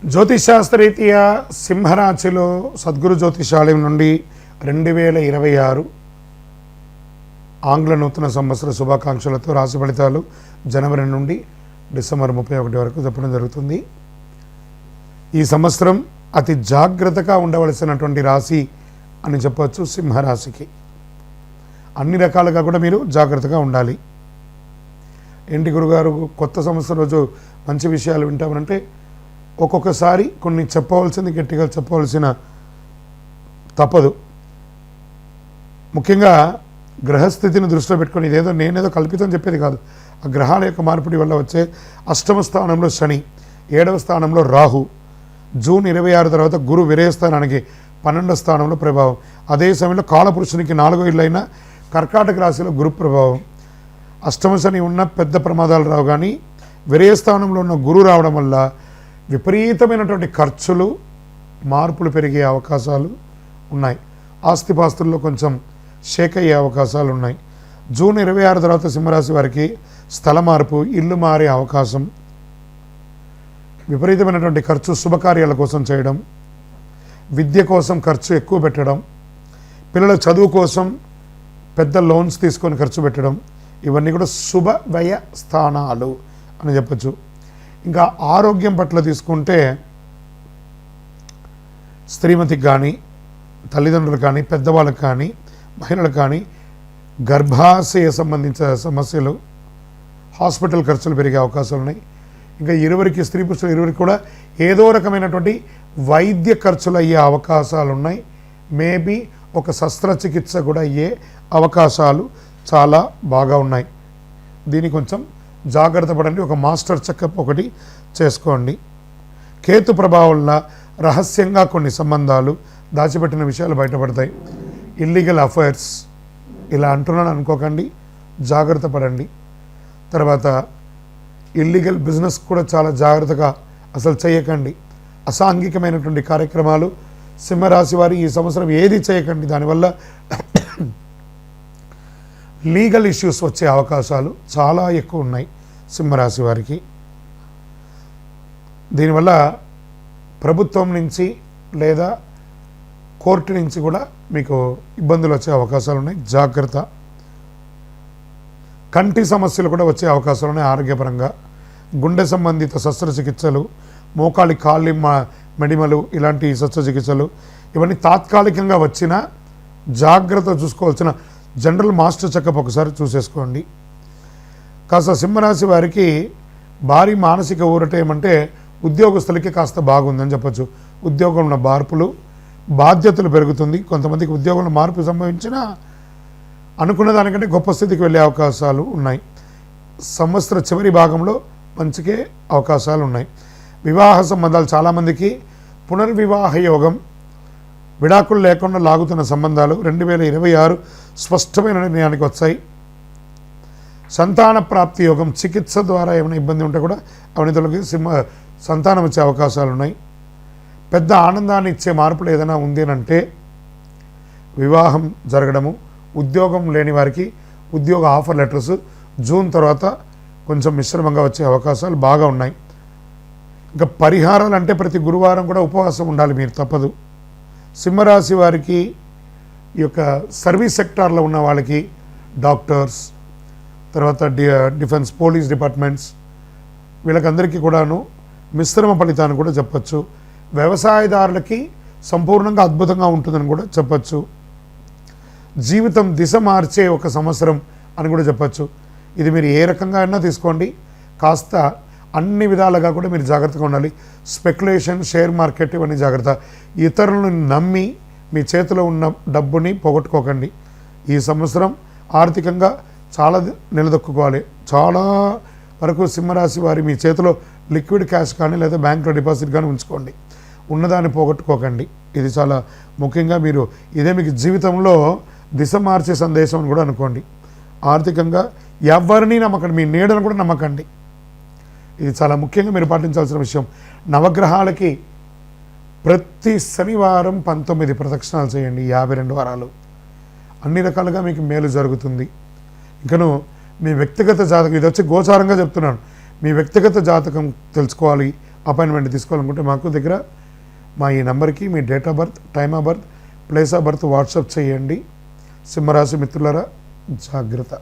జ్యోతిషాస్త్రరీత్యా సింహరాశిలో సద్గురు జ్యోతిషాలయం నుండి 2026 ఆంగ్ల నూతన సంవత్సర శుభాకాంక్షలతో రాశి ఫలితాలు జనవరి నుండి డిసెంబర్ 31 వరకు చెప్పడం జరుగుతుంది. ఈ సంవత్సరం అతి జాగ్రత్తగా ఉండవలసినటువంటి రాశి అని చెప్పవచ్చు సింహరాశికి. అన్ని రకాలుగా కూడా మీరు జాగ్రత్తగా ఉండాలి. ఏంటి గురుగారు కొత్త సంవత్సరం రోజు మంచి విషయాలు వింటామంటే ఒక్కొక్కసారి కొన్ని చెప్పవలసింది గట్టిగా చెప్పవలసిన తప్పదు. ముఖ్యంగా గ్రహస్థితిని దృష్టిలో పెట్టుకొని ఇదేదో నేనేదో కల్పితం చెప్పేది కాదు. ఆ గ్రహాల యొక్క మార్పిడి వల్ల వచ్చే అష్టమ స్థానంలో శని, 7వ స్థానంలో రాహు, జూన్ 26 తర్వాత గురు విరేయస్థానానికి 12వ స్థానంలో ప్రభావం, అదే సమయంలో కాలపురుషునికి 4వ ఇల్లైన కర్కాటక రాశిలో గురు ప్రభావం. అష్టమ శని ఉన్న పెద్ద ప్రమాదాలు రావు, కానీ విరేయస్థానంలో ఉన్న గురు రావడం వల్ల విపరీతమైనటువంటి ఖర్చులు, మార్పులు పెరిగే అవకాశాలు ఉన్నాయి. ఆస్తిపాస్తుల్లో కొంచెం షేక్ అయ్యే అవకాశాలు ఉన్నాయి. జూన్ 26 తర్వాత సింహరాశి వారికి స్థల మార్పు, ఇల్లు మారే అవకాశం, విపరీతమైనటువంటి ఖర్చు శుభకార్యాల కోసం చేయడం, విద్య కోసం ఖర్చు ఎక్కువ పెట్టడం, పిల్లల చదువు కోసం పెద్ద లోన్స్ తీసుకొని ఖర్చు పెట్టడం, ఇవన్నీ కూడా శుభ వ్యయ స్థానాలు అని చెప్పచ్చు. ఇంకా ఆరోగ్యం పట్ల తీసుకుంటే స్త్రీమతికి కానీ, తల్లిదండ్రులకు కానీ, పెద్దవాళ్ళకి కానీ, మహిళలకు కానీ గర్భాశయ సంబంధించిన సమస్యలు, హాస్పిటల్ ఖర్చులు పెరిగే అవకాశాలు ఉన్నాయి. ఇంకా ఇరువురికి, స్త్రీ పురుషులు ఇరువురికి కూడా ఏదో రకమైనటువంటి వైద్య ఖర్చులు అయ్యే అవకాశాలు ఉన్నాయి. మేబీ ఒక శస్త్రచికిత్స కూడా అయ్యే అవకాశాలు చాలా బాగా ఉన్నాయి. దీన్ని కొంచెం జాగ్రత్త పడండి. ఒక మాస్టర్ చెకప్ ఒకటి చేసుకోండి. కేతు ప్రభావం వల్ల రహస్యంగా కొన్ని సంబంధాలు, దాచిపెట్టిన విషయాలు బయటపడతాయి. ఇల్లీగల్ అఫైర్స్ ఇలా అంటున్నాను అనుకోకండి, జాగ్రత్త పడండి. తర్వాత ఇల్లీగల్ బిజినెస్ కూడా చాలా జాగ్రత్తగా అసలు చేయకండి. అసాంఘికమైనటువంటి కార్యక్రమాలు సింహరాశి వారి ఈ సంవత్సరం ఏది చేయకండి. దానివల్ల లీగల్ ఇష్యూస్ వచ్చే అవకాశాలు చాలా ఎక్కువ ఉన్నాయి సింహరాశి వారికి. దీనివల్ల ప్రభుత్వం నుంచి లేదా కోర్టు నుంచి కూడా మీకు ఇబ్బందులు వచ్చే అవకాశాలు ఉన్నాయి. జాగ్రత్త. కంటి సమస్యలు కూడా వచ్చే అవకాశాలు ఉన్నాయి ఆరోగ్యపరంగా. గుండె సంబంధిత శస్త్రచికిత్సలు, మోకాలి కాళ్ళి మెడిమలు, ఇలాంటి శస్త్రచికిత్సలు ఇవన్నీ తాత్కాలికంగా వచ్చిన జాగ్రత్త చూసుకోవాల్సిన జనరల్ మాస్టర్ చెకప్ ఒకసారి చూసేసుకోండి. కాస్త సింహరాశి వారికి భారీ మానసిక ఊరట ఏమంటే ఉద్యోగస్తులకి కాస్త బాగుందని చెప్పచ్చు. ఉద్యోగంలో మార్పులు, బాధ్యతలు పెరుగుతుంది. కొంతమందికి ఉద్యోగంలో మార్పు సంభవించినా అనుకున్న దానికంటే గొప్ప స్థితికి వెళ్ళే అవకాశాలు ఉన్నాయి. సంవత్సర చివరి భాగంలో మంచికే అవకాశాలు ఉన్నాయి. వివాహ సంబంధాలు చాలామందికి పునర్వివాహ యోగం, విడాకులు లేకుండా లాగుతున్న సంబంధాలు 2026 స్పష్టమైన నిర్ణయానికి వచ్చాయి. సంతాన ప్రాప్తి యోగం, చికిత్స ద్వారా ఏమైనా ఇబ్బంది ఉంటే కూడా అవనితులకి సంతానం వచ్చే అవకాశాలు ఉన్నాయి. పెద్ద ఆనందాన్ని ఇచ్చే మార్పులు ఏదైనా ఉంది అంటే వివాహం జరగడము, ఉద్యోగం లేని వారికి ఉద్యోగ ఆఫర్ లెటర్స్ జూన్ తర్వాత కొంచెం మిశ్రమంగా వచ్చే అవకాశాలు బాగా ఉన్నాయి. ఇంకా పరిహారాలు అంటే ప్రతి గురువారం కూడా ఉపవాసం ఉండాలి మీరు, తప్పదు. సింహరాశి వారికి ఈ యొక్క సర్వీస్ సెక్టార్లో ఉన్న వాళ్ళకి, డాక్టర్స్, తర్వాత డిఫెన్స్, పోలీస్ డిపార్ట్మెంట్స్, వీళ్ళకందరికీ కూడాను మిశ్రమ ఫలితాన్ని కూడా చెప్పచ్చు. వ్యవసాయదారులకి సంపూర్ణంగా అద్భుతంగా ఉంటుందని కూడా చెప్పచ్చు. జీవితం దిశ మార్చే ఒక సంవత్సరం అని కూడా చెప్పచ్చు. ఇది మీరు ఏ రకంగా అయినా తీసుకోండి, కాస్త అన్ని విధాలుగా కూడా మీరు జాగ్రత్తగా ఉండాలి. స్పెక్యులేషన్, షేర్ మార్కెట్ ఇవన్నీ జాగ్రత్త. ఇతరులను నమ్మి మీ చేతిలో ఉన్న డబ్బుని పోగొట్టుకోకండి. ఈ సంవత్సరం ఆర్థికంగా చాలా నిలదొక్కుకోవాలి. చాలా వరకు సింహరాశి వారి మీ చేతిలో లిక్విడ్ క్యాష్ కానీ లేదా బ్యాంకులో డిపాజిట్ కానీ ఉంచుకోండి. ఉన్నదాన్ని పోగొట్టుకోకండి. ఇది చాలా ముఖ్యంగా మీరు ఇదే మీకు జీవితంలో దిశ మార్చే సందేశం అని కూడా అనుకోండి. ఆర్థికంగా ఎవరిని నమ్మకండి, మీ నీడను కూడా నమ్మకండి. ఇది చాలా ముఖ్యంగా మీరు పాటించాల్సిన విషయం. నవగ్రహాలకి ప్రతి శనివారం 19 ప్రదక్షిణాలు చేయండి, 52 వారాలు. అన్ని రకాలుగా మీకు మేలు జరుగుతుంది. ఇంకను మీ వ్యక్తిగత జాతకం, ఇది వచ్చి గోచారంగా చెప్తున్నాను, మీ వ్యక్తిగత జాతకం తెలుసుకోవాలి, అపాయింట్మెంట్ తీసుకోవాలనుకుంటే మాకు దగ్గర మా ఈ నెంబర్కి మీ date of birth, time of birth, place of birth WhatsApp చేయండి. సింహరాశి మిత్రులారా జాగ్రత్త.